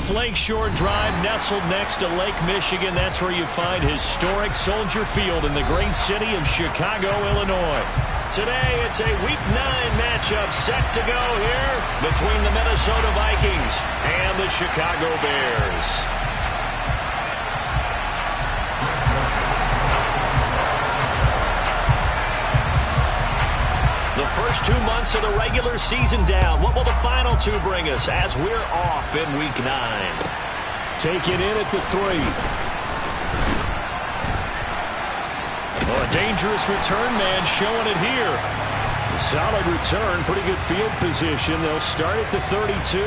off Lakeshore Drive, nestled next to Lake Michigan. That's where you find historic Soldier Field in the great city of Chicago, Illinois. Today, it's a Week 9 matchup set to go here between the Minnesota Vikings and the Chicago Bears. The first 2 months of the regular season down. What will the final 2 bring us as we're off in Week 9? Taken in at the 3. Well, a dangerous return man showing it here. A solid return, pretty good field position. They'll start at the 32.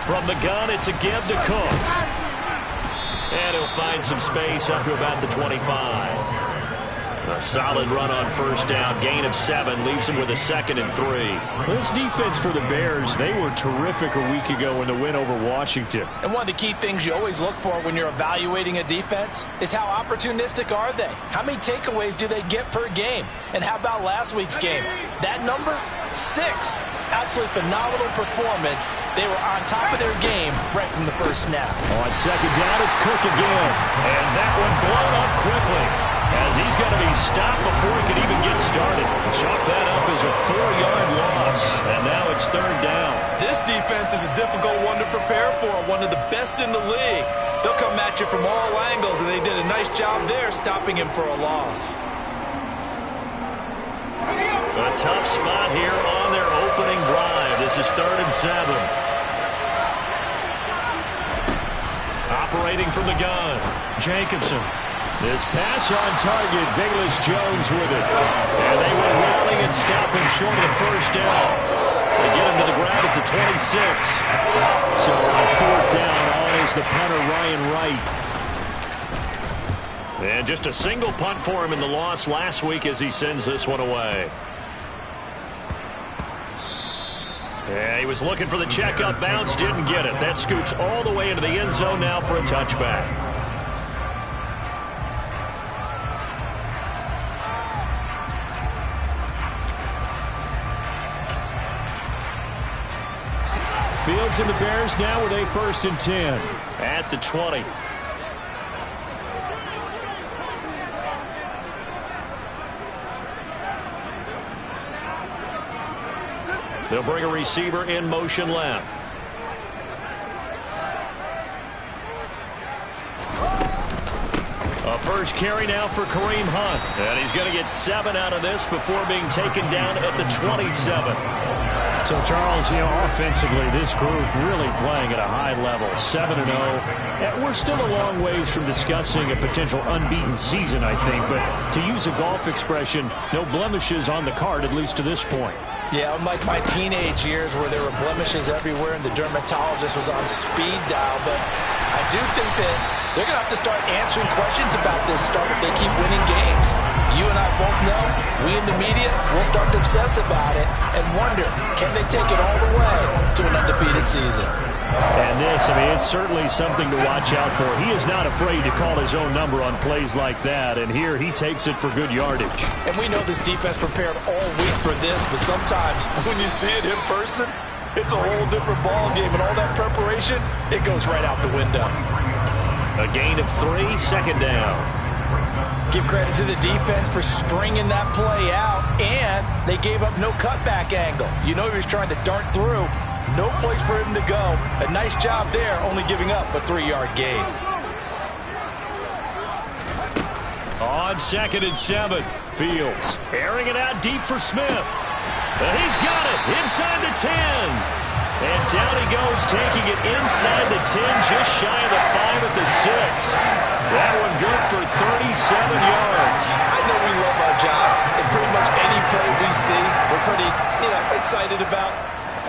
From the gun, it's a give to Cook. And he'll find some space up to about the 25. A solid run on first down. Gain of 7 leaves him with a 2nd and 3. This defense for the Bears, they were terrific a week ago in the win over Washington. And one of the key things you always look for when you're evaluating a defense is how opportunistic are they? How many takeaways do they get per game? And how about last week's game? That number? 6. Absolutely phenomenal performance. They were on top of their game right from the first snap. On second down, it's Cook again. And that one blown up quickly as he's going to be stopped before he could even get started. Chalk that up as a 4-yard loss. And now it's 3rd down. This defense is a difficult one to prepare for. One of the best in the league. They'll come at you from all angles, and they did a nice job there stopping him for a loss. A tough spot here on their opening drive. This is 3rd and 7. Operating from the gun, Jacobson. This pass on target, Velus-Jones with it. And they will rally and stop him short of the first down. They get him to the ground at the 26. So on 4th down, on is the punter, Ryan Wright. And just a single punt for him in the loss last week as he sends this one away. Yeah, he was looking for the check-up bounce, didn't get it. That scoots all the way into the end zone now for a touchback. Fields and the Bears now with a 1st and 10. At the 20. They'll bring a receiver in motion left. A first carry now for Kareem Hunt. And he's going to get 7 out of this before being taken down at the 27. So, Charles, offensively, this group really playing at a high level, 7-0. We're still a long ways from discussing a potential unbeaten season, I think. But to use a golf expression, no blemishes on the card, at least to this point. Yeah, unlike my teenage years where there were blemishes everywhere and the dermatologist was on speed dial. But I do think that they're going to have to start answering questions about this start if they keep winning games. You and I both know, we in the media, will start to obsess about it and wonder, can they take it all the way to an undefeated season? And this, it's certainly something to watch out for. He is not afraid to call his own number on plays like that, and here he takes it for good yardage. And we know this defense prepared all week for this, but sometimes when you see it in person, it's a whole different ball game, and all that preparation, it goes right out the window. A gain of 3, 2nd down. Give credit to the defense for stringing that play out, and they gave up no cutback angle. You know he was trying to dart through. No place for him to go. A nice job there, only giving up a 3-yard gain. On 2nd and 7, Fields airing it out deep for Smith. And he's got it inside the 10. And down he goes, taking it inside the 10, just shy of the 5 at the 6. That one good for 37 yards. I know we love our jobs, and pretty much any play we see, we're pretty, excited about.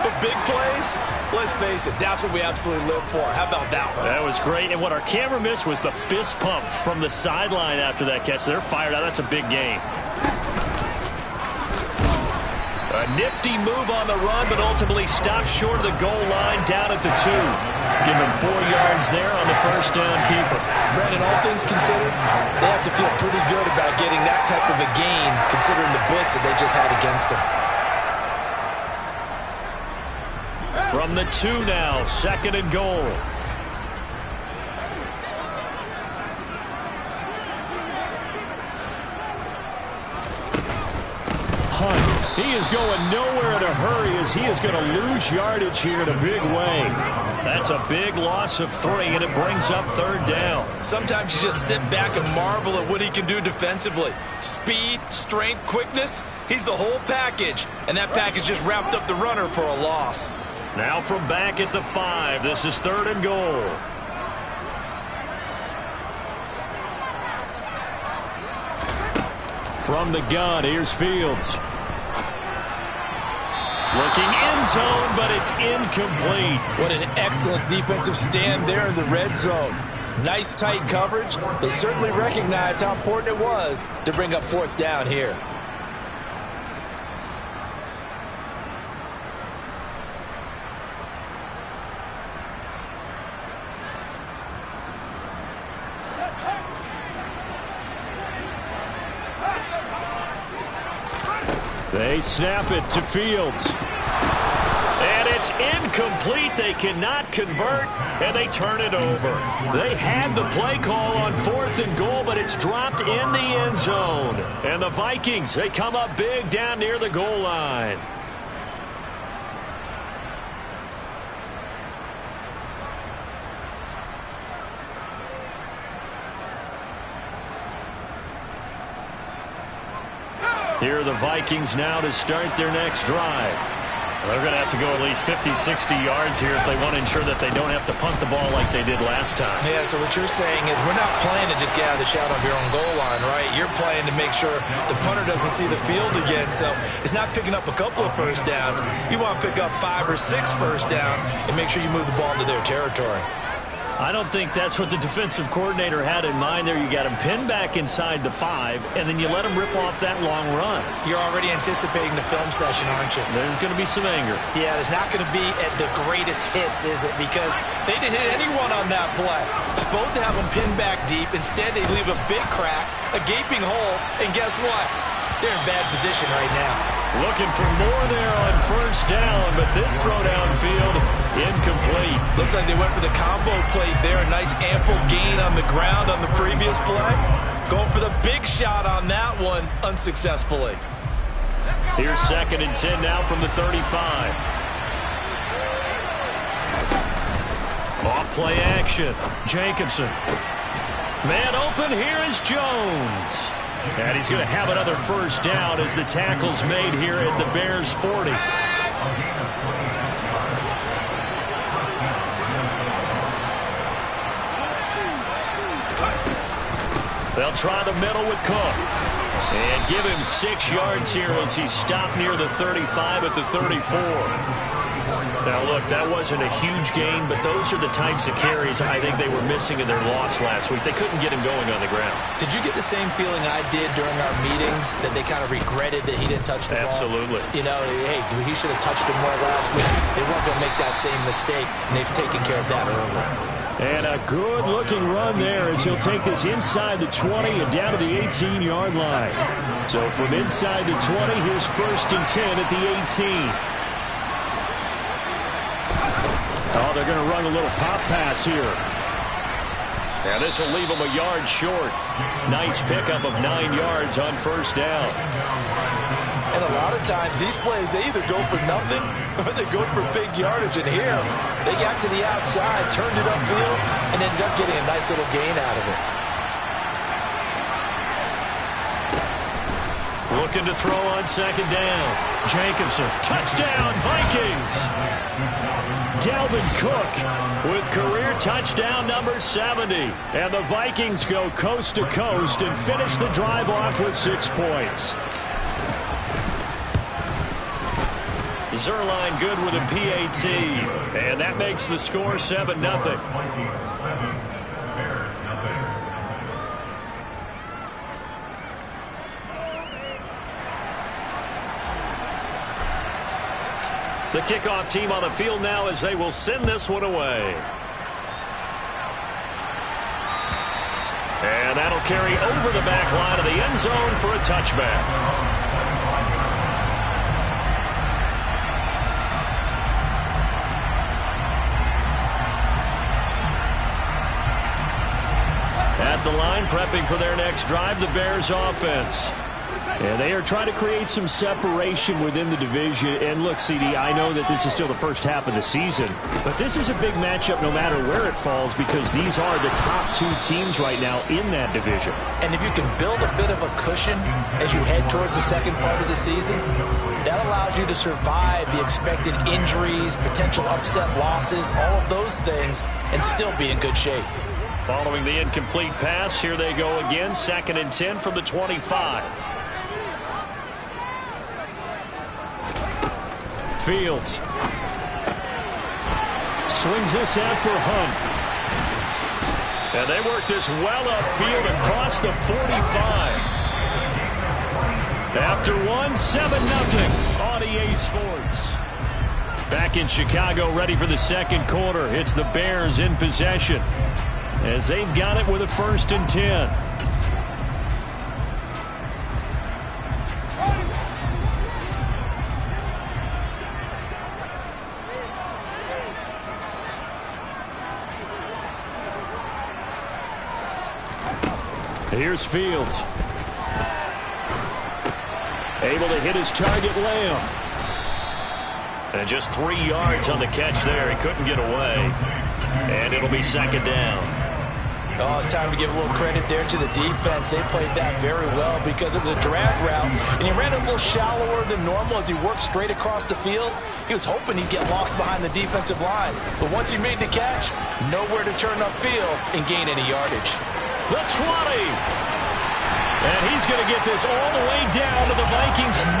But big plays, let's face it, that's what we absolutely live for. How about that one? That was great, and what our camera missed was the fist pump from the sideline after that catch. They're fired out. That's a big game. Nifty move on the run, but ultimately stops short of the goal line down at the 2. Give him 4 yards there on the first down keeper. Brandon, all things considered, they have to feel pretty good about getting that type of a gain, considering the blitz that they just had against them. From the 2 now, 2nd and goal. He is going nowhere in a hurry as he is going to lose yardage here in a big way. That's a big loss of 3, and it brings up 3rd down. Sometimes you just sit back and marvel at what he can do defensively. Speed, strength, quickness, he's the whole package. And that package just wrapped up the runner for a loss. Now from back at the 5, this is 3rd and goal. From the gun, here's Fields. Looking end zone, but it's incomplete. What an excellent defensive stand there in the red zone. Nice tight coverage. They certainly recognized how important it was to bring up 4th down here. They snap it to Fields. And it's incomplete. They cannot convert, and they turn it over. They had the play call on 4th and goal, but it's dropped in the end zone. And the Vikings, they come up big down near the goal line. Here are the Vikings now to start their next drive. They're going to have to go at least 50, 60 yards here if they want to ensure that they don't have to punt the ball like they did last time. Yeah, so what you're saying is we're not playing to just get out of the shadow of your own goal line, right? You're playing to make sure the punter doesn't see the field again. So it's not picking up a couple of first downs. You want to pick up 5 or 6 first downs and make sure you move the ball into their territory. I don't think that's what the defensive coordinator had in mind there. You got him pinned back inside the 5, and then you let him rip off that long run. You're already anticipating the film session, aren't you? There's going to be some anger. Yeah, there's not going to be at the greatest hits, is it? Because they didn't hit anyone on that play. Supposed to have them pinned back deep. Instead, they leave a big crack, a gaping hole, and guess what? They're in bad position right now. Looking for more there on first down, but this throw downfield, incomplete. Looks like they went for the combo plate there. A nice ample gain on the ground on the previous play. Going for the big shot on that one, unsuccessfully. Here's 2nd and 10 now from the 35. Off play action. Jacobson. Man open, here is Jones. And he's going to have another first down as the tackle's made here at the Bears 40. They'll try the middle with Cook. And give him 6 yards here as he's stopped near the 35 at the 34. Now, look, that wasn't a huge gain, but those are the types of carries I think they were missing in their loss last week. They couldn't get him going on the ground. Did you get the same feeling I did during our meetings, that they kind of regretted that he didn't touch the ball? Absolutely. You know, hey, he should have touched him more last week. They weren't going to make that same mistake, and they've taken care of that early. And a good-looking run there as he'll take this inside the 20 and down to the 18-yard line. So from inside the 20, here's 1st and 10 at the 18. Oh, they're going to run a little pop pass here. Now this will leave them a yard short. Nice pickup of 9 yards on first down. And a lot of times these plays, they either go for nothing or they go for big yardage. And here, they got to the outside, turned it upfield, and ended up getting a nice little gain out of it. Looking to throw on 2nd down. Jacobson, touchdown, Vikings! Dalvin Cook with career touchdown number 70. And the Vikings go coast to coast and finish the drive off with 6 points. Zuerlein good with a PAT. And that makes the score 7-0. The kickoff team on the field now as they will send this one away. And that'll carry over the back line of the end zone for a touchback. At the line, prepping for their next drive, the Bears offense. And they are trying to create some separation within the division. And look, CD, I know that this is still the first half of the season, but this is a big matchup no matter where it falls because these are the top two teams right now in that division. And if you can build a bit of a cushion as you head towards the second part of the season, that allows you to survive the expected injuries, potential upset losses, all of those things, and still be in good shape. Following the incomplete pass, here they go again, 2nd and 10 from the 25. Fields swings this out for Hunt. And they work this well upfield across the 45. After 7-0 on EA Sports. Back in Chicago, ready for the second quarter. It's the Bears in possession as they've got it with a 1st and 10. Here's Fields. Able to hit his target, Lamb. And just 3 yards on the catch there. He couldn't get away. And it'll be 2nd down. Oh, it's time to give a little credit there to the defense. They played that very well because it was a drag route, and he ran a little shallower than normal as he worked straight across the field. He was hoping he'd get lost behind the defensive line, but once he made the catch, nowhere to turn upfield and gain any yardage. The 20. And he's going to get this all the way down to the Vikings 9.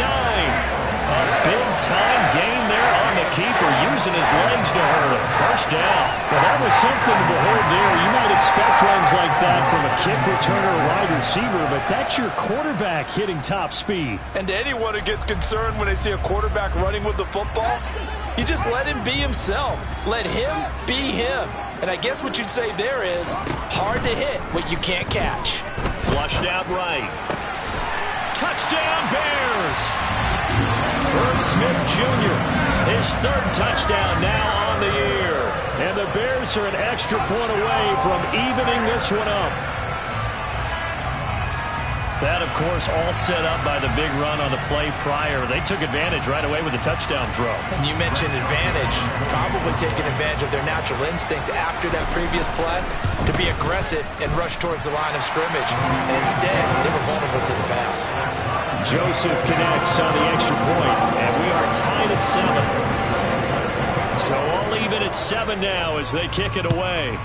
A big-time gain there on the keeper, using his legs to hurt him. 1st down. Well, that was something to behold there. You might expect runs like that from a kick returner or wide receiver, but that's your quarterback hitting top speed. And to anyone who gets concerned when they see a quarterback running with the football, you just let him be himself. Let him be him. And I guess what you'd say there is hard to hit what you can't catch. Flushed out right. Touchdown, Bears! Irv Smith Jr., his 3rd touchdown now on the year. And the Bears are an extra point away from evening this one up. That, of course, all set up by the big run on the play prior. They took advantage right away with the touchdown throw. And you mentioned advantage, probably taking advantage of their natural instinct after that previous play to be aggressive and rush towards the line of scrimmage. And instead, they were vulnerable to the pass. Joseph connects on the extra point, and we are tied at 7. So all even at 7 now as they kick it away.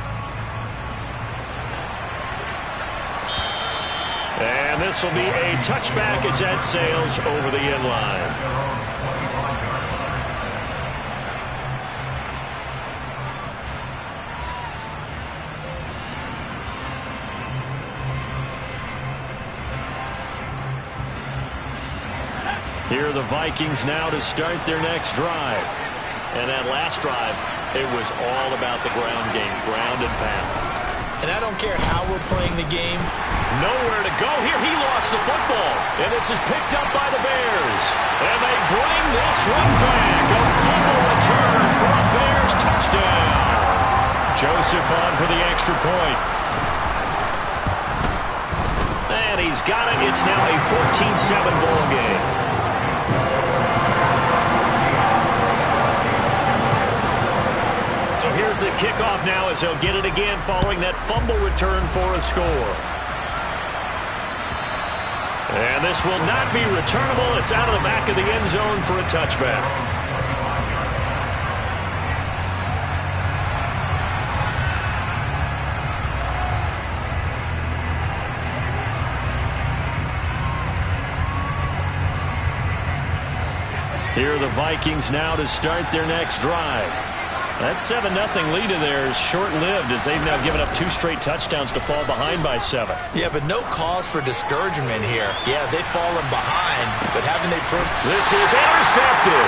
And this will be a touchback as that sails over the end line. Here are the Vikings now to start their next drive. And that last drive, it was all about the ground game, ground and pound. And I don't care how we're playing the game. Nowhere to go here. He lost the football. And this is picked up by the Bears. And they bring this one back. A fumble return for a Bears touchdown. Joseph on for the extra point. And he's got it. It's now a 14-7 ball game. So here's the kickoff now as they'll get it again following that fumble return for a score. And this will not be returnable. It's out of the back of the end zone for a touchback. Here are the Vikings now to start their next drive. That 7-0 lead of theirs short-lived as they've now given up 2 straight touchdowns to fall behind by 7. Yeah, but no cause for discouragement here. Yeah, they've fallen behind, but haven't they proved? This is intercepted.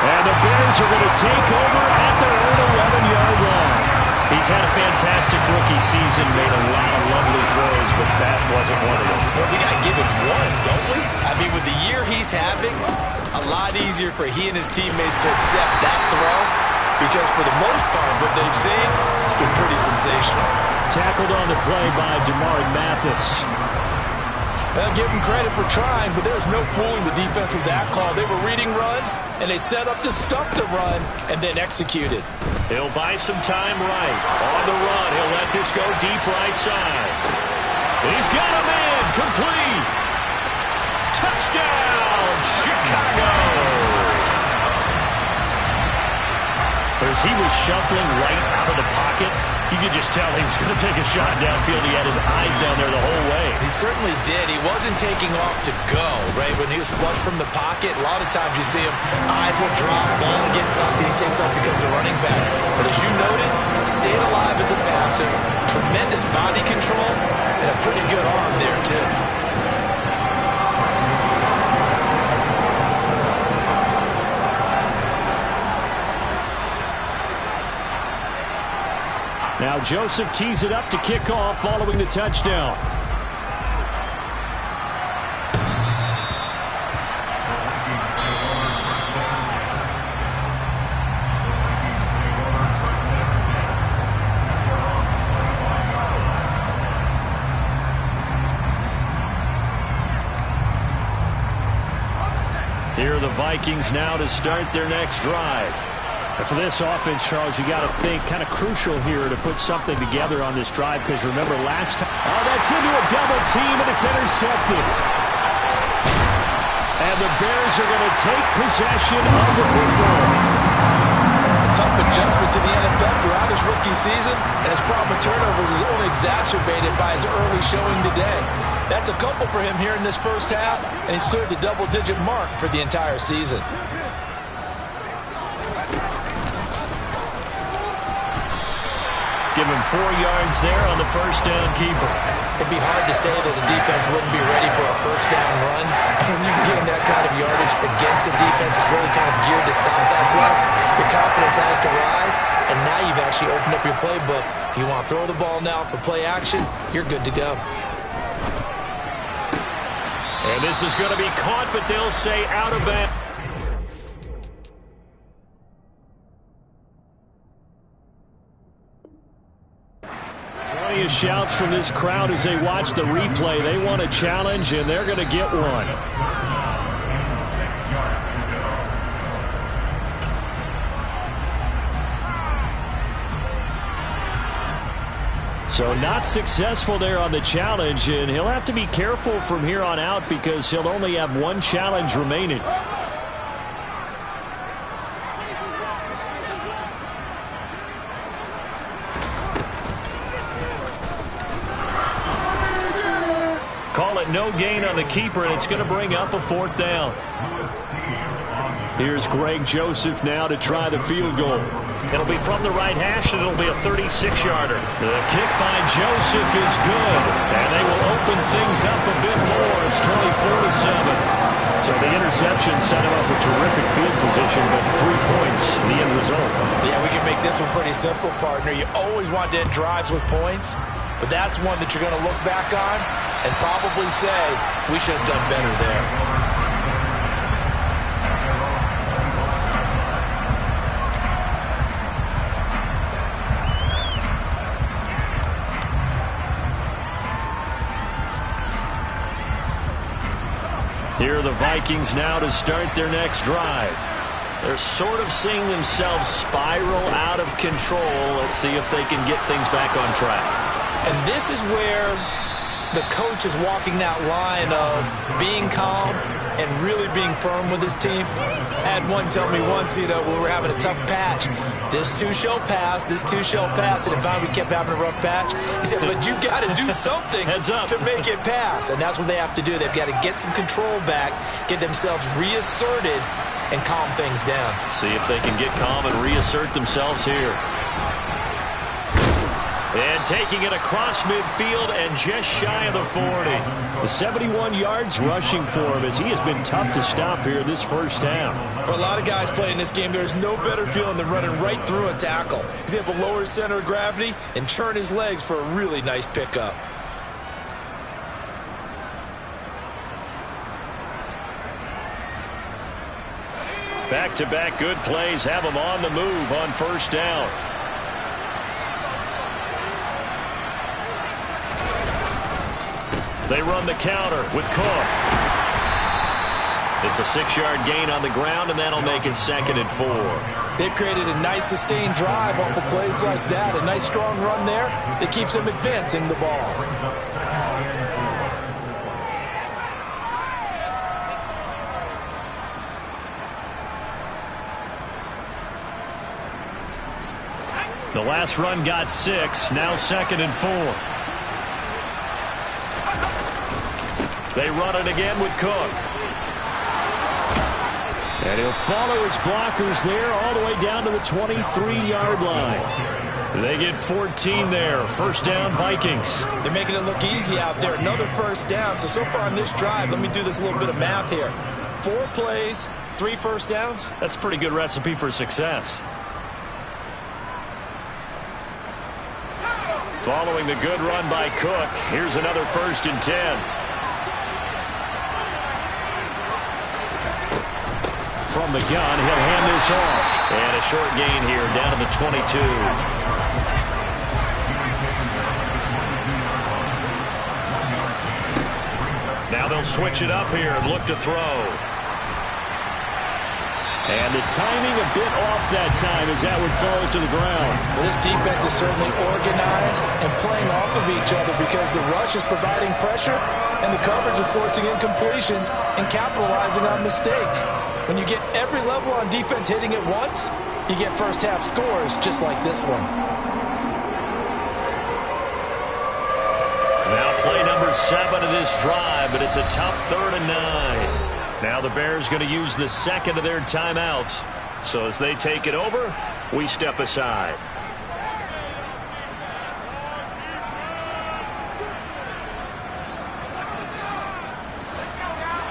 And the Bears are going to take over at their own 11-yard line. He's had a fantastic rookie season, made a lot of lovely throws, but that wasn't one of them. Well, we got to give him one, don't we? I mean, with the year he's having, a lot easier for he and his teammates to accept that throw, because for the most part, what they've seen, it's been pretty sensational. Tackled on the play by DeMarr Mathis. Well, give him credit for trying, but there's no fooling the defense with that call. They were reading run, and they set up to stuff the run, and then executed. He'll buy some time right. On the run, he'll let this go deep right side. He's got a man, complete. Touchdown, Chicago. As he was shuffling right out of the pocket, you could just tell he was going to take a shot downfield. He had his eyes down there the whole way. He certainly did. He wasn't taking off to go, right? When he was flush from the pocket, a lot of times you see him, eyes will drop, ball will get tucked, and he takes off, becomes a running back. But as you noted, stayed alive as a passer, tremendous body control, and a pretty good arm there, too. Now Joseph tees it up to kick off following the touchdown. Here are the Vikings now to start their next drive. And for this offense, Charles, you got to think kind of crucial here to put something together on this drive, because remember last time, that's into a double team and it's intercepted. And the Bears are going to take possession of the football. A tough adjustment to the NFL throughout his rookie season, and his problem with turnovers is only exacerbated by his early showing today. That's a couple for him here in this first half, and he's cleared the double-digit mark for the entire season. Give him 4 yards there on the first down keeper. It'd be hard to say that the defense wouldn't be ready for a first down run. When you gain that kind of yardage against a defense that's really kind of geared to stop that play, your confidence has to rise, and now you've actually opened up your playbook. If you want to throw the ball now for play action, you're good to go. And this is going to be caught, but they'll say out of bounds. Shouts from this crowd as they watch the replay. They want a challenge, and they're going to get one. So not successful there on the challenge, and he'll have to be careful from here on out because he'll only have one challenge remaining. Call it no gain on the keeper, and it's going to bring up a 4th down. Here's Greg Joseph now to try the field goal. It'll be from the right hash, and it'll be a 36-yarder. The kick by Joseph is good, and they will open things up a bit more. It's 24-7. So the interception set him up with terrific field position, but 3 points, the end result. Yeah, we can make this one pretty simple, partner. You always want to end drives with points, but that's one that you're going to look back on and probably say, we should have done better there. Here are the Vikings now to start their next drive. They're sort of seeing themselves spiral out of control. Let's see if they can get things back on track. And this is where the coach is walking that line of being calm and really being firm with his team. I had one tell me once, when we were having a tough patch, this too shall pass, this too shall pass, and finally we kept having a rough patch. He said, but you got to do something to make it pass, and that's what they have to do. They've got to get some control back, get themselves reasserted, and calm things down. See if they can get calm and reassert themselves here. And taking it across midfield and just shy of the 40. The 71 yards rushing for him as he has been tough to stop here this first half. For a lot of guys playing this game, there's no better feeling than running right through a tackle. He's able to lower his center of gravity and churn his legs for a really nice pickup. Back-to-back good plays have him on the move on first down. They run the counter with Cook. It's a 6-yard gain on the ground, and that'll make it 2nd and 4. They've created a nice sustained drive off of plays like that. A nice strong run there that keeps them advancing the ball. The last run got 6, now 2nd and 4. They run it again with Cook. And he'll follow his blockers there all the way down to the 23-yard line. They get 14 there. First down, Vikings. They're making it look easy out there. Another first down. So far on this drive, let me do this little bit of math here. 4 plays, 3 first downs. That's a pretty good recipe for success. Following the good run by Cook, here's another 1st and 10. From the gun, he'll hand this off. And a short gain here down to the 22. Now they'll switch it up here and look to throw. And the timing a bit off that time as that one falls to the ground. Well, this defense is certainly organized and playing off of each other because the rush is providing pressure and the coverage is forcing incompletions and capitalizing on mistakes. When you get every level on defense hitting at once, you get first half scores just like this one. Now play number 7 of this drive, but it's a tough 3rd and 9. Now the Bears going to use the 2nd of their timeouts. So as they take it over, we step aside.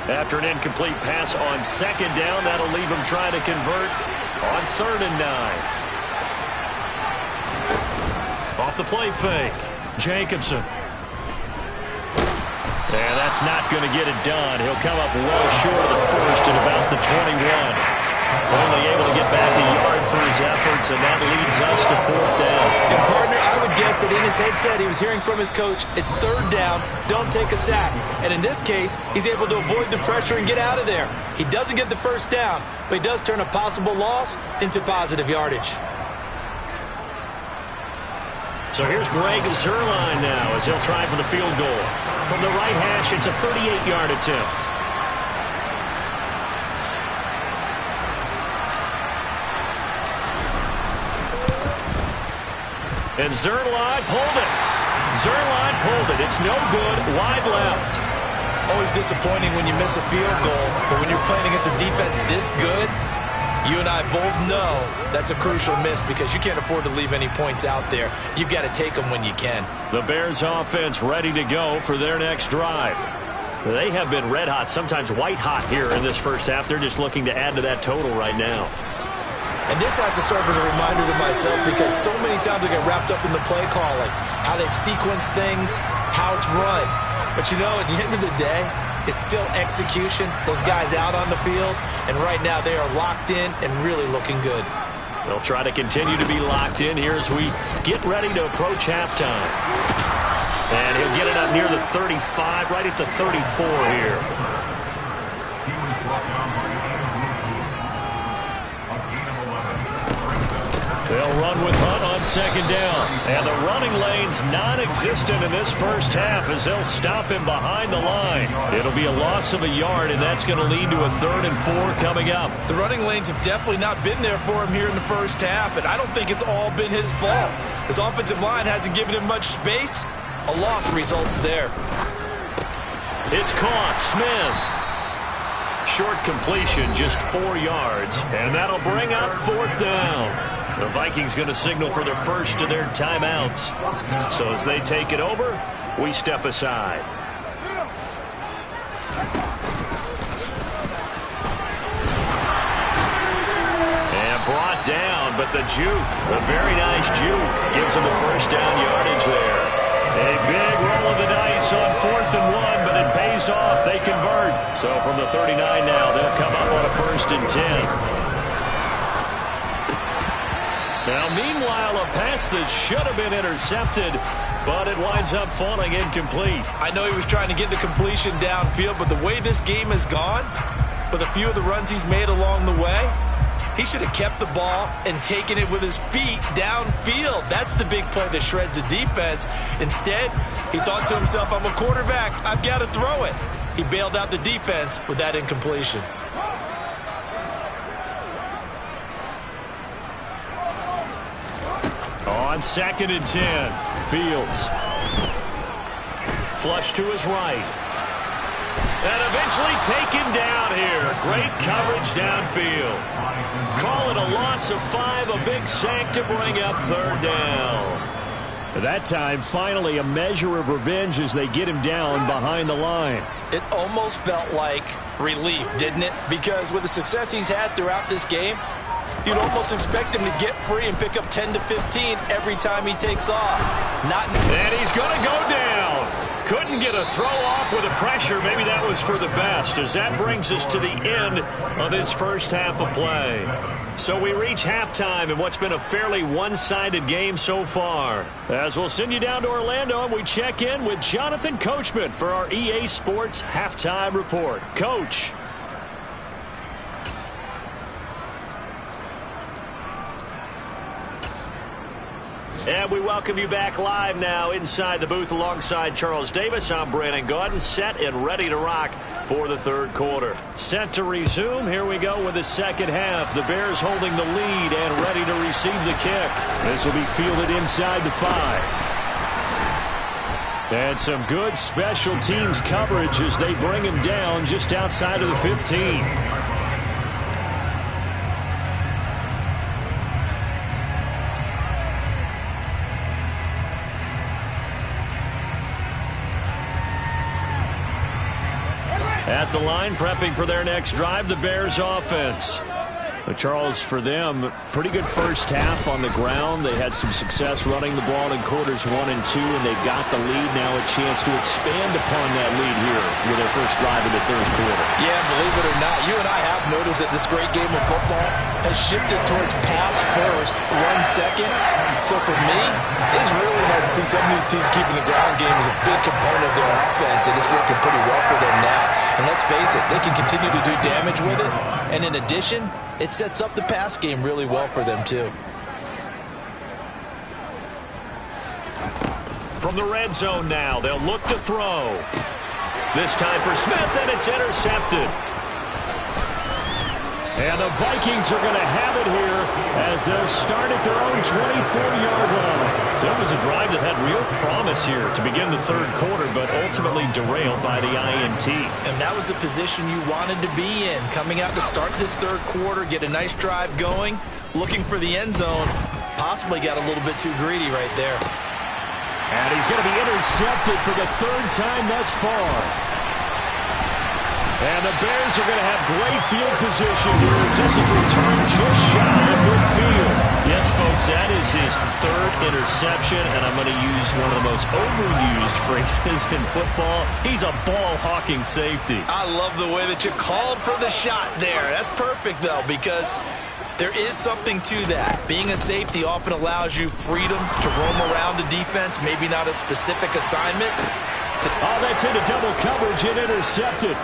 After an incomplete pass on 2nd down, that'll leave them trying to convert on 3rd and 9. Off the play fake, Jacobson. And that's not going to get it done. He'll come up well short of the first at about the 21. Only able to get back a yard for his efforts, and that leads us to 4th down. And partner, I would guess that in his headset he was hearing from his coach, it's 3rd down, don't take a sack. And in this case, he's able to avoid the pressure and get out of there. He doesn't get the first down, but he does turn a possible loss into positive yardage. So here's Greg Zuerlein now as he'll try for the field goal. From the right hash, it's a 38-yard attempt. And Zuerlein pulled it. Zuerlein pulled it. It's no good. Wide left. Always disappointing when you miss a field goal, but when you're playing against a defense this good, you and I both know that's a crucial miss because you can't afford to leave any points out there. You've got to take them when you can. The Bears offense ready to go for their next drive. They have been red hot, sometimes white hot here in this first half. They're just looking to add to that total right now. And this has to serve as a reminder to myself because so many times I get wrapped up in the play calling, how they've sequenced things, how it's run. But you know, at the end of the day, it's still execution. Those guys out on the field, and right now they are locked in and really looking good. They'll try to continue to be locked in here as we get ready to approach halftime. And he'll get it up near the 35, right at the 34 here. They'll run with Hunt on 2nd down. And the running lane's non-existent in this first half as they'll stop him behind the line. It'll be a loss of a yard, and that's going to lead to a 3rd and 4 coming up. The running lanes have definitely not been there for him here in the first half, and I don't think it's all been his fault. His offensive line hasn't given him much space. A loss results there. It's caught. Smith. Short completion, just 4 yards, and that'll bring up 4th down. The Vikings going to signal for their first of their timeouts. So as they take it over, we step aside. And brought down, but the juke, a very nice juke, gives them the first down yardage there. A big roll of the dice on 4th and 1, but it pays off. They convert. So from the 39 now, they'll come up on a 1st and 10. Now, meanwhile, a pass that should have been intercepted, but it winds up falling incomplete. I know he was trying to get the completion downfield, but the way this game has gone, with a few of the runs he's made along the way, he should have kept the ball and taken it with his feet downfield. That's the big play that shreds the defense. Instead, he thought to himself, I'm a quarterback, I've got to throw it. He bailed out the defense with that incompletion. On 2nd and 10, Fields. Flush to his right. And eventually taken down here. Great coverage downfield. Call it a loss of 5, a big sack to bring up 3rd down. At that time, finally a measure of revenge as they get him down behind the line. It almost felt like relief, didn't it? Because with the success he's had throughout this game, you'd almost expect him to get free and pick up 10 to 15 every time he takes off. And he's going to go down. Couldn't get a throw off with the pressure. Maybe that was for the best, as that brings us to the end of this first half of play. So we reach halftime in what's been a fairly one-sided game so far. As we'll send you down to Orlando, and we check in with Jonathan Coachman for our EA Sports Halftime Report. Coach. And we welcome you back live now inside the booth alongside Charles Davis. I'm Brandon Gaudin, set and ready to rock for the 3rd quarter. Set to resume. Here we go with the second half. The Bears holding the lead and ready to receive the kick. This will be fielded inside the 5. And some good special teams coverage as they bring him down just outside of the 15. At the line, prepping for their next drive, the Bears offense. But Charles, for them, pretty good first half on the ground. They had some success running the ball in quarters 1 and 2, and they've got the lead now, a chance to expand upon that lead here with their first drive in the 3rd quarter. Yeah, believe it or not, you and I have noticed that this great game of football has shifted towards pass first, run second. So for me, it's really nice to see some of these teams keeping the ground game as a big component of their offense, and it's working pretty well for them now. And let's face it, they can continue to do damage with it. And in addition, it sets up the pass game really well for them, too. From the red zone now, they'll look to throw. This time for Smith, and it's intercepted. And the Vikings are going to have it here as they'll start at their own 24-yard line. So it was a drive that had real promise here to begin the 3rd quarter, but ultimately derailed by the INT. And that was the position you wanted to be in, coming out to start this 3rd quarter, get a nice drive going, looking for the end zone. Possibly got a little bit too greedy right there. And he's going to be intercepted for the 3rd time thus far. And the Bears are going to have great field position here as this is returned just shy of midfield. Yes, folks, that is his 3rd interception, and I'm going to use one of the most overused phrases in football. He's a ball-hawking safety. I love the way that you called for the shot there. That's perfect, though, because there is something to that. Being a safety often allows you freedom to roam around a defense, maybe not a specific assignment. Oh, that's into double coverage and intercepted.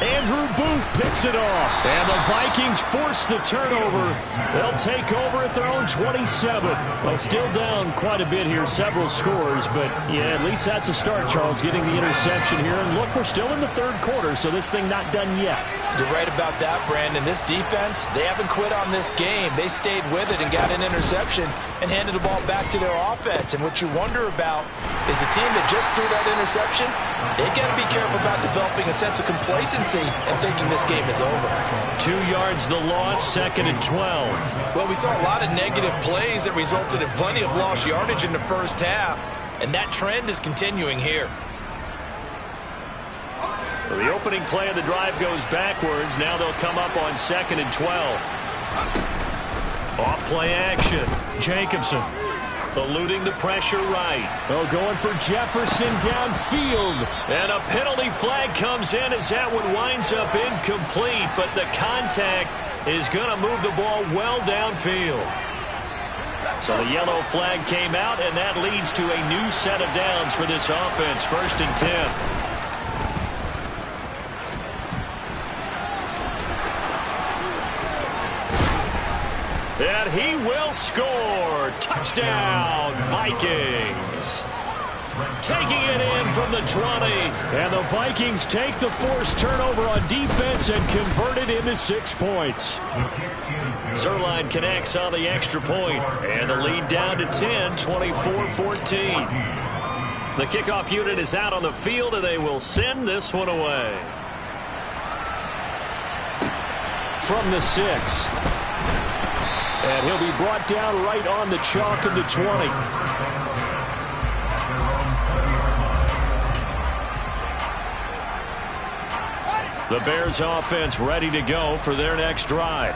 Andrew Booth picks it off. And the Vikings force the turnover. They'll take over at their own 27. Well, still down quite a bit here, several scores. But, yeah, at least that's a start, Charles, getting the interception here. And look, we're still in the 3rd quarter, so this thing not done yet. You're right about that, Brandon. This defense, they haven't quit on this game. They stayed with it and got an interception and handed the ball back to their offense. And what you wonder about is the team that just threw that interception, They got to be careful about developing a sense of complacency and thinking this game is over. 2 yards the loss, 2nd and 12. Well, we saw a lot of negative plays that resulted in plenty of lost yardage in the first half, and that trend is continuing here. So the opening play of the drive goes backwards. Now they'll come up on 2nd and 12. Off play action. Jacobson eluding the pressure right. Oh, going for Jefferson downfield. And a penalty flag comes in as that one winds up incomplete, but the contact is going to move the ball well downfield. So the yellow flag came out, and that leads to a new set of downs for this offense. 1st and 10. And he will score. Touchdown, Vikings. Taking it in from the 20. And the Vikings take the forced turnover on defense and convert it into 6 points. Zuerlein connects on the extra point. And the lead down to 10, 24-14. The kickoff unit is out on the field, and they will send this one away. From the 6. And he'll be brought down right on the chalk of the 20. The Bears offense ready to go for their next drive.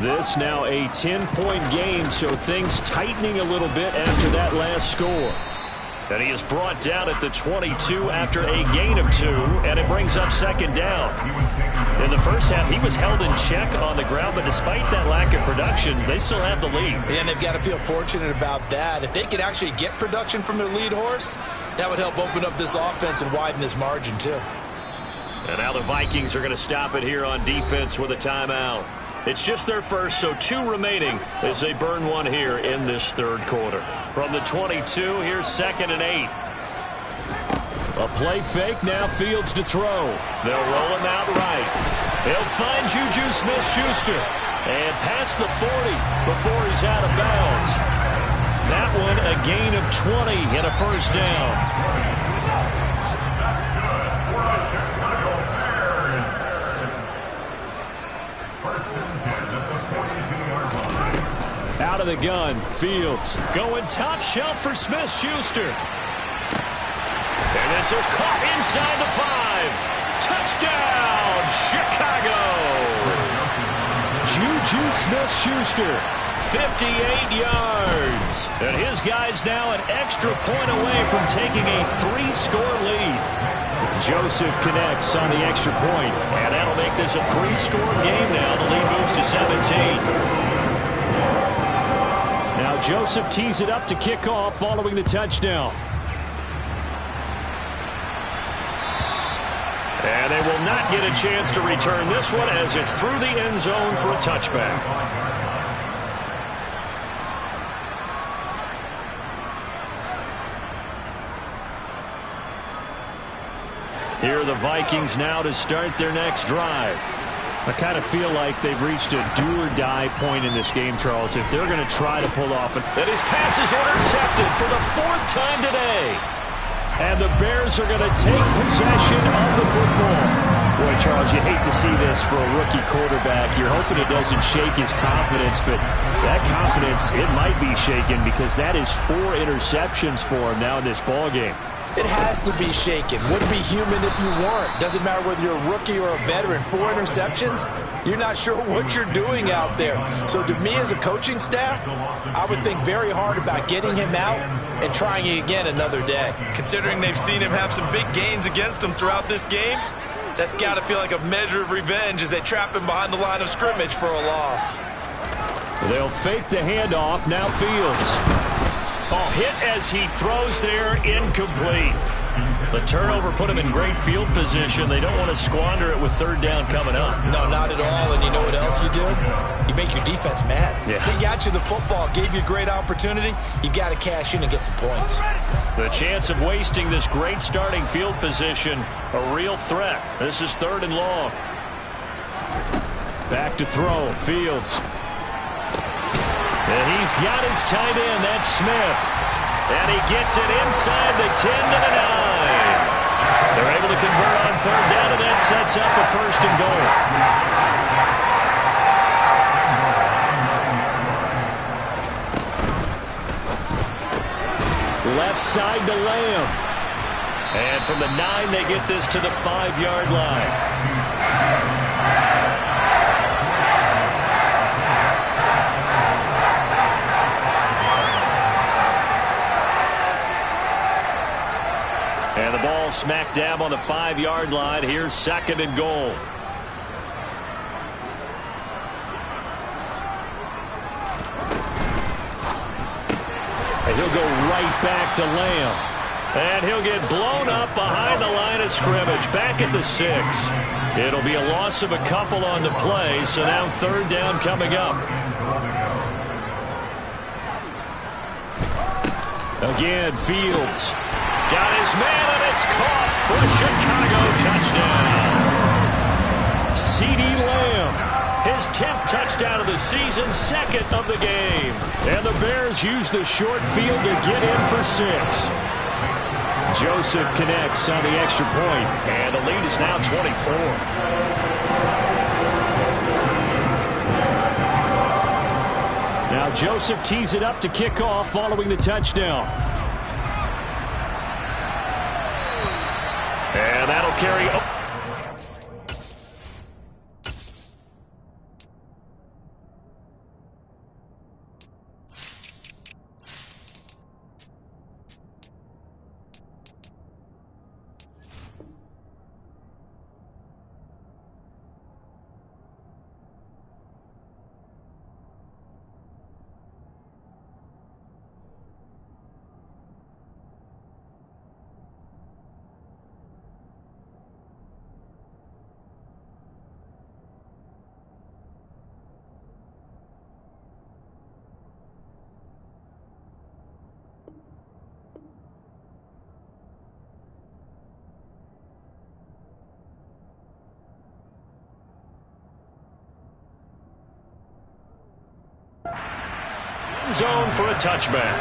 This now a 10-point game, so things tightening a little bit after that last score. And he is brought down at the 22 after a gain of 2, and it brings up 2nd down. In the first half, he was held in check on the ground, but despite that lack of production, they still have the lead. And they've got to feel fortunate about that. If they could actually get production from their lead horse, that would help open up this offense and widen this margin too. And now the Vikings are going to stop it here on defense with a timeout. It's just their first, so 2 remaining as they burn one here in this 3rd quarter. From the 22, here's 2nd and 8. A play fake, now Fields to throw. They'll roll him out right. He'll find Juju Smith-Schuster and past the 40 before he's out of bounds. That one a gain of 20 and a 1st down. Out of the gun, Fields. Going top shelf for Smith-Schuster. And this is caught inside the 5. Touchdown, Chicago. Juju Smith-Schuster. 58 yards. And his guys now an extra point away from taking a 3-score lead. Joseph connects on the extra point. And that'll make this a 3-score game now. The lead moves to 17. Now Joseph tees it up to kick off following the touchdown. And they will not get a chance to return this one as it's through the end zone for a touchback. Here are the Vikings now to start their next drive. I kind of feel like they've reached a do-or-die point in this game, Charles, if they're going to try to pull off. And his pass is intercepted for the 4th time today. And the Bears are going to take possession of the football. Boy, Charles, you hate to see this for a rookie quarterback. You're hoping it doesn't shake his confidence, but that confidence, it might be shaken because that is 4 interceptions for him now in this ballgame. It has to be shaken. Wouldn't be human if you weren't. Doesn't matter whether you're a rookie or a veteran. 4 interceptions, you're not sure what you're doing out there. So to me as a coaching staff, I would think very hard about getting him out and trying it again another day. Considering they've seen him have some big gains against them throughout this game, that's got to feel like a measure of revenge as they trap him behind the line of scrimmage for a loss. They'll fake the handoff. Now Fields. Oh, hit as he throws there, incomplete. The turnover put him in great field position. They don't want to squander it with 3rd down coming up. No, not at all. And you know what else you do? You make your defense mad. Yeah. They got you the football, gave you a great opportunity. You got to cash in and get some points. The chance of wasting this great starting field position, a real threat. This is 3rd and long. Back to throw, Fields. And he's got his tight end, that's Smith. And he gets it inside the 10 to the 9. They're able to convert on third down, and that sets up a first and goal. Left side to Lamb. And from the 9, they get this to the 5-yard line. And the ball smack dab on the 5-yard line. Here's second and goal. And he'll go right back to Lamb. And he'll get blown up behind the line of scrimmage. Back at the 6. It'll be a loss of a couple on the play, so now third down coming up. Again, Fields. Got his man, and it's caught for a Chicago touchdown. CeeDee Lamb, his 10th touchdown of the season, second of the game. And the Bears use the short field to get in for 6. Joseph connects on the extra point, and the lead is now 24. Now Joseph tees it up to kick off following the touchdown. And that'll carry. Zone for a touchback.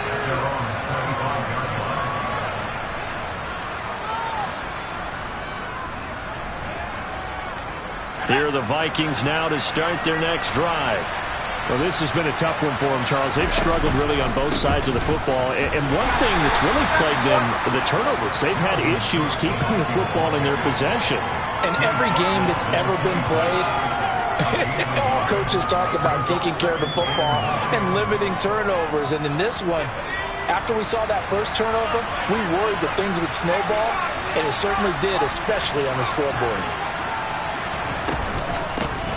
Here are the Vikings now to start their next drive. Well, this has been a tough one for them, Charles. They've struggled really on both sides of the football. And one thing that's really plagued them, the turnovers. They've had issues keeping the football in their possession. In every game that's ever been played, all coaches talk about taking care of the football and limiting turnovers. And in this one, after we saw that first turnover, we worried that things would snowball, and it certainly did, especially on the scoreboard.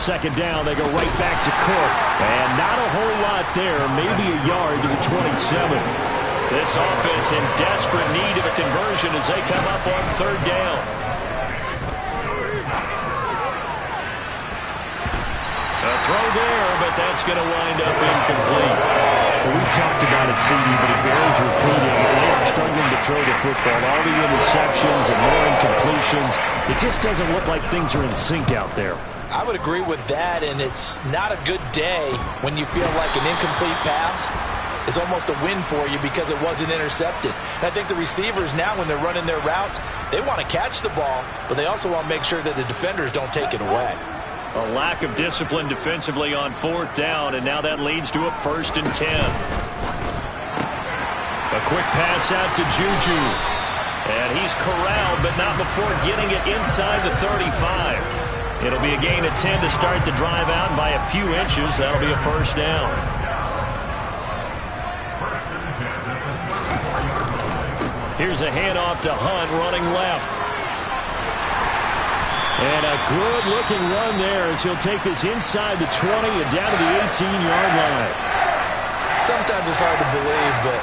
Second down, they go right back to Cook. And not a whole lot there, maybe a yard to the 27. This offense in desperate need of a conversion as they come up on third down. A throw there, but that's going to wind up incomplete. Well, we've talked about it, CD, but it bears repeating. They are struggling to throw the football. All the interceptions and more incompletions. It just doesn't look like things are in sync out there. I would agree with that, and it's not a good day when you feel like an incomplete pass is almost a win for you because it wasn't intercepted. And I think the receivers now, when they're running their routes, they want to catch the ball, but they also want to make sure that the defenders don't take it away. A lack of discipline defensively on fourth down, and now that leads to a 1st and 10. A quick pass out to Juju. And he's corralled, but not before getting it inside the 35. It'll be a gain of 10 to start the drive out, and by a few inches, that'll be a first down. Here's a handoff to Hunt running left. And a good-looking run there as he'll take this inside the 20 and down to the 18-yard line. Sometimes it's hard to believe, but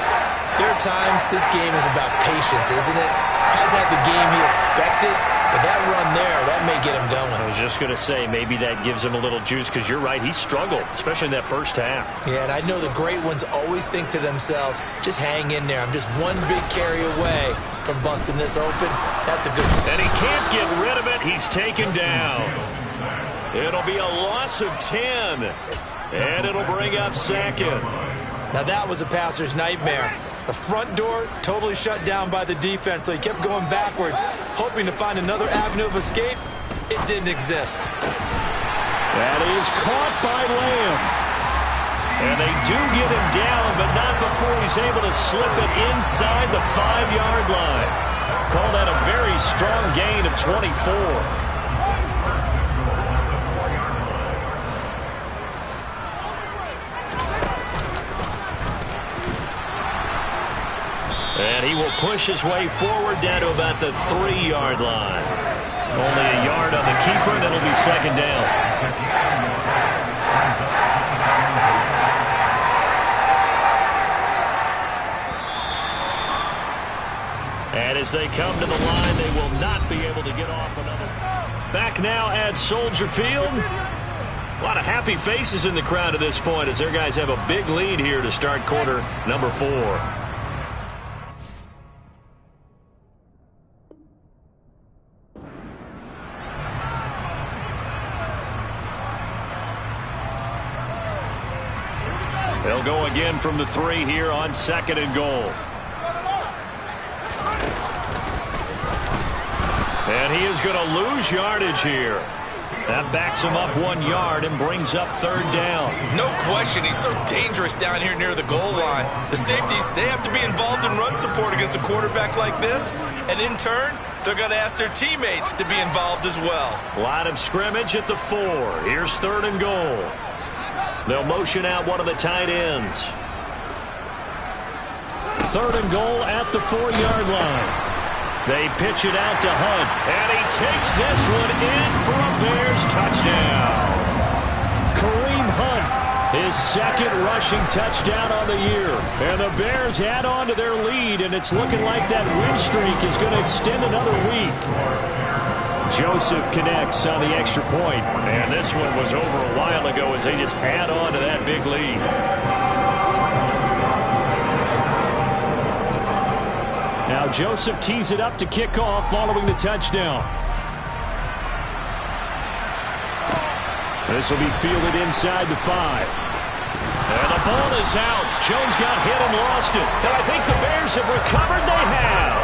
there are times this game is about patience, isn't it? Hasn't had the game he expected, but that run there, that may get him going. I was just going to say, maybe that gives him a little juice, because you're right, he struggled, especially in that first half. Yeah, and I know the great ones always think to themselves, just hang in there. I'm just one big carry away from busting this open. That's a good one. And he can't get rid of it. He's taken down. It'll be a loss of 10, and it'll bring up second. Now that was a passer's nightmare. The front door totally shut down by the defense, so he kept going backwards, hoping to find another avenue of escape. It didn't exist. That is caught by Lamb. And they do get him down, but not before he's able to slip it inside the 5-yard line. Call that a very strong gain of 24. And he will push his way forward down to about the 3-yard line. Only a yard on the keeper, and it'll be second down. And as they come to the line, they will not be able to get off another. Back now at Soldier Field. A lot of happy faces in the crowd at this point as their guys have a big lead here to start quarter number 4. They'll go again from the 3 here on 2nd and goal. And he is going to lose yardage here. That backs him up 1 yard and brings up 3rd down. No question, he's so dangerous down here near the goal line. The safeties, they have to be involved in run support against a quarterback like this. And in turn, they're going to ask their teammates to be involved as well. Line of scrimmage at the 4. Here's 3rd and goal. They'll motion out one of the tight ends. 3rd and goal at the 4-yard line. They pitch it out to Hunt, and he takes this one in for a Bears touchdown. Kareem Hunt, his 2nd rushing touchdown on the year. And the Bears add on to their lead, and it's looking like that win streak is going to extend another week. Joseph connects on the extra point. And this one was over a while ago as they just add on to that big lead. Now Joseph tees it up to kick off following the touchdown. This will be fielded inside the 5. And the ball is out. Jones got hit and lost it. And I think the Bears have recovered. They have.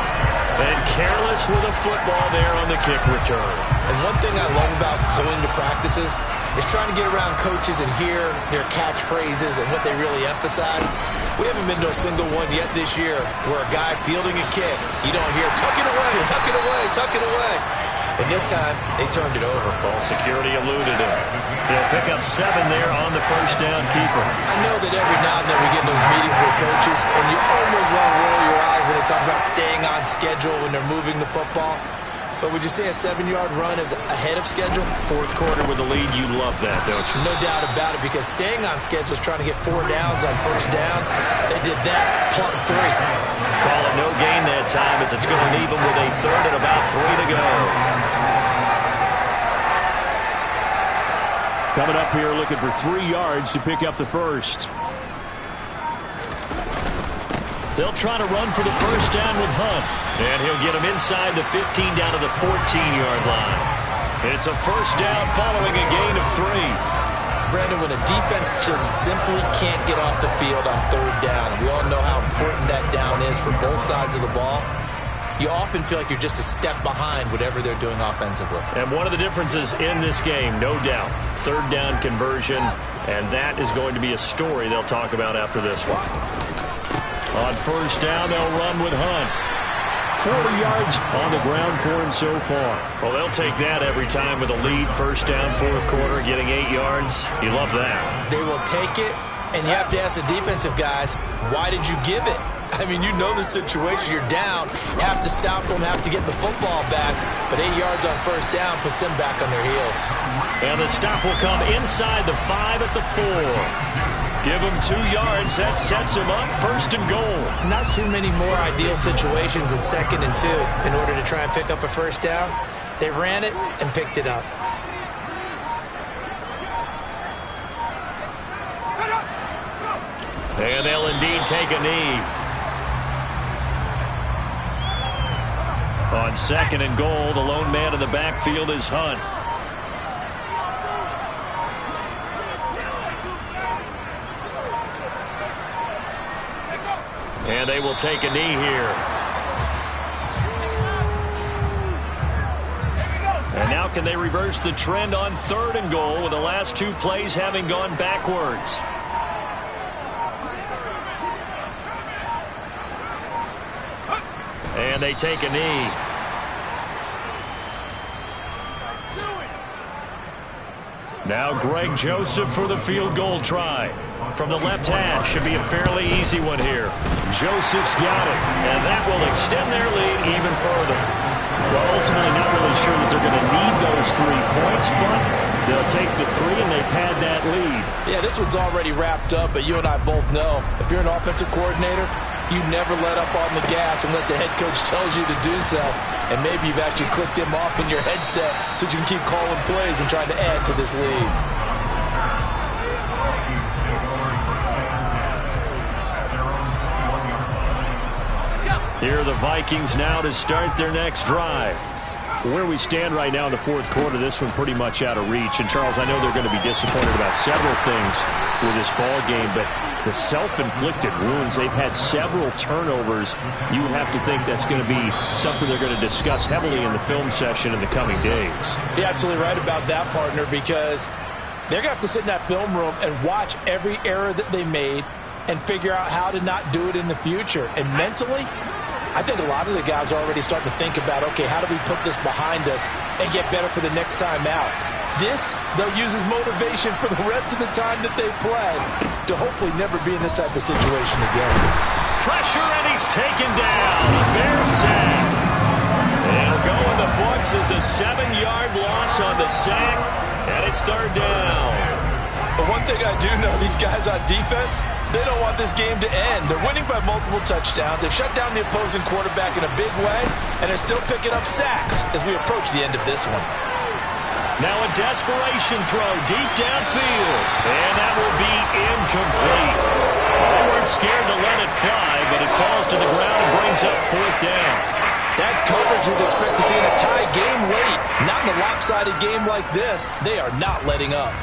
And careless with a football there on the kick return. And one thing I love about going to practices is trying to get around coaches and hear their catchphrases and what they really emphasize. We haven't been to a single one yet this year where a guy fielding a kick, you don't hear, tuck it away, tuck it away, tuck it away. And this time, they turned it over. Ball security eluded him. He'll pick up 7 there on the first down keeper. I know that every now and then we get in those meetings with coaches, and you almost want to roll your eyes when they talk about staying on schedule when they're moving the football. But would you say a 7-yard run is ahead of schedule? 4th quarter with the lead, you love that, don't you? No doubt about it, because staying on schedule is trying to get 4 downs on first down. They did that plus 3. Call it no gain that time as it's going to leave them with a 3rd and about 3 to go. Coming up here looking for 3 yards to pick up the first. They'll try to run for the first down with Hunt. And he'll get him inside the 15 down to the 14-yard line. It's a first down following a gain of 3. Brandon, when a defense just simply can't get off the field on 3rd down, and we all know how important that down is for both sides of the ball, you often feel like you're just a step behind whatever they're doing offensively. And one of the differences in this game, no doubt, 3rd down conversion, and that is going to be a story they'll talk about after this one. On first down, they'll run with Hunt. 40 yards on the ground for him so far. Well, they'll take that every time with a lead. First down, 4th quarter, getting 8 yards. You love that. They will take it, and you have to ask the defensive guys, why did you give it? I mean, you know the situation. You're down, have to stop them, have to get the football back. But 8 yards on first down puts them back on their heels. And the stop will come inside the 5 at the 4. Give him 2 yards. That sets him up 1st and goal. Not too many more ideal situations than 2nd and 2 in order to try and pick up a first down. They ran it and picked it up. And they'll indeed take a knee. On 2nd and goal, the lone man in the backfield is Hunt. And they will take a knee here. And now can they reverse the trend on 3rd and goal with the last 2 plays having gone backwards? And they take a knee. Now Greg Joseph for the field goal try. From the left hash, should be a fairly easy one here. Joseph's got it, and that will extend their lead even further. Well, ultimately not really sure that they're going to need those 3 points, but they'll take the 3 and they pad that lead. Yeah, this one's already wrapped up, but you and I both know if you're an offensive coordinator, you never let up on the gas unless the head coach tells you to do so. And maybe you've actually clicked him off in your headset so you can keep calling plays and trying to add to this lead. Here are the Vikings now to start their next drive. Where we stand right now in the 4th quarter, this one pretty much out of reach. And, Charles, I know they're going to be disappointed about several things with this ball game, but the self-inflicted wounds, they've had several turnovers. You would have to think that's going to be something they're going to discuss heavily in the film session in the coming days. You're absolutely right about that, partner, because they're going to have to sit in that film room and watch every error that they made and figure out how to not do it in the future. And mentally, I think a lot of the guys are already starting to think about, okay, how do we put this behind us and get better for the next time out? This, they'll use as motivation for the rest of the time that they play to hopefully never be in this type of situation again. Pressure, and he's taken down. A Bear sack. It'll go in the books as a 7-yard loss on the sack, and it's 3rd down. But one thing I do know, these guys on defense, they don't want this game to end. They're winning by multiple touchdowns. They've shut down the opposing quarterback in a big way, and they're still picking up sacks as we approach the end of this one. Now a desperation throw deep downfield, and that will be incomplete. They weren't scared to let it fly, but it falls to the ground and brings up 4th down. That's coverage you'd expect to see in a tie game late. Not in a lopsided game like this. They are not letting up.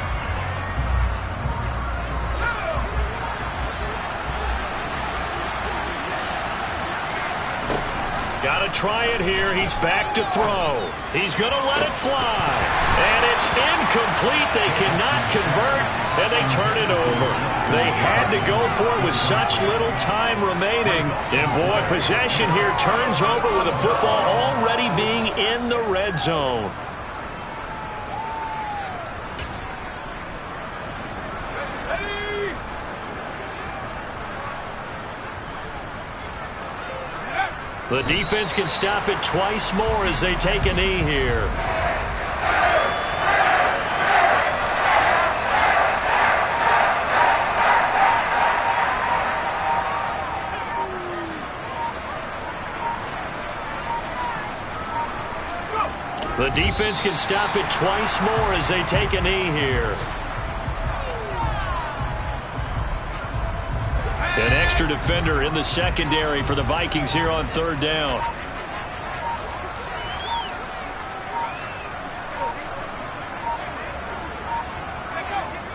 Got to try it here. He's back to throw. He's going to let it fly. And it's incomplete. They cannot convert, and they turn it over. They had to go for it with such little time remaining. And, boy, possession here turns over with the football already being in the red zone. The defense can stop it twice more as they take a knee here. The defense can stop it twice more as they take a knee here. An extra defender in the secondary for the Vikings here on 3rd down.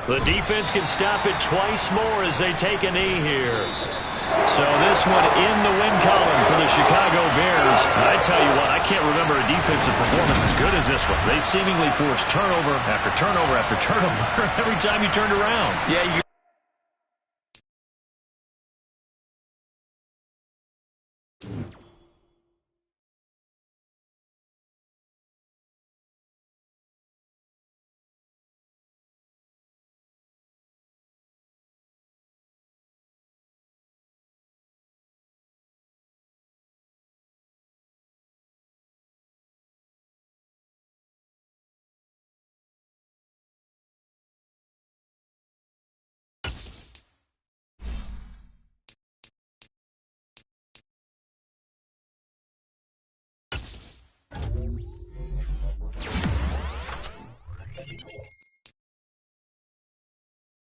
The defense can stop it twice more as they take a knee here. So this one in the win column for the Chicago Bears. I tell you what, I can't remember a defensive performance as good as this one. They seemingly forced turnover after turnover after turnover every time you turned around. Yeah,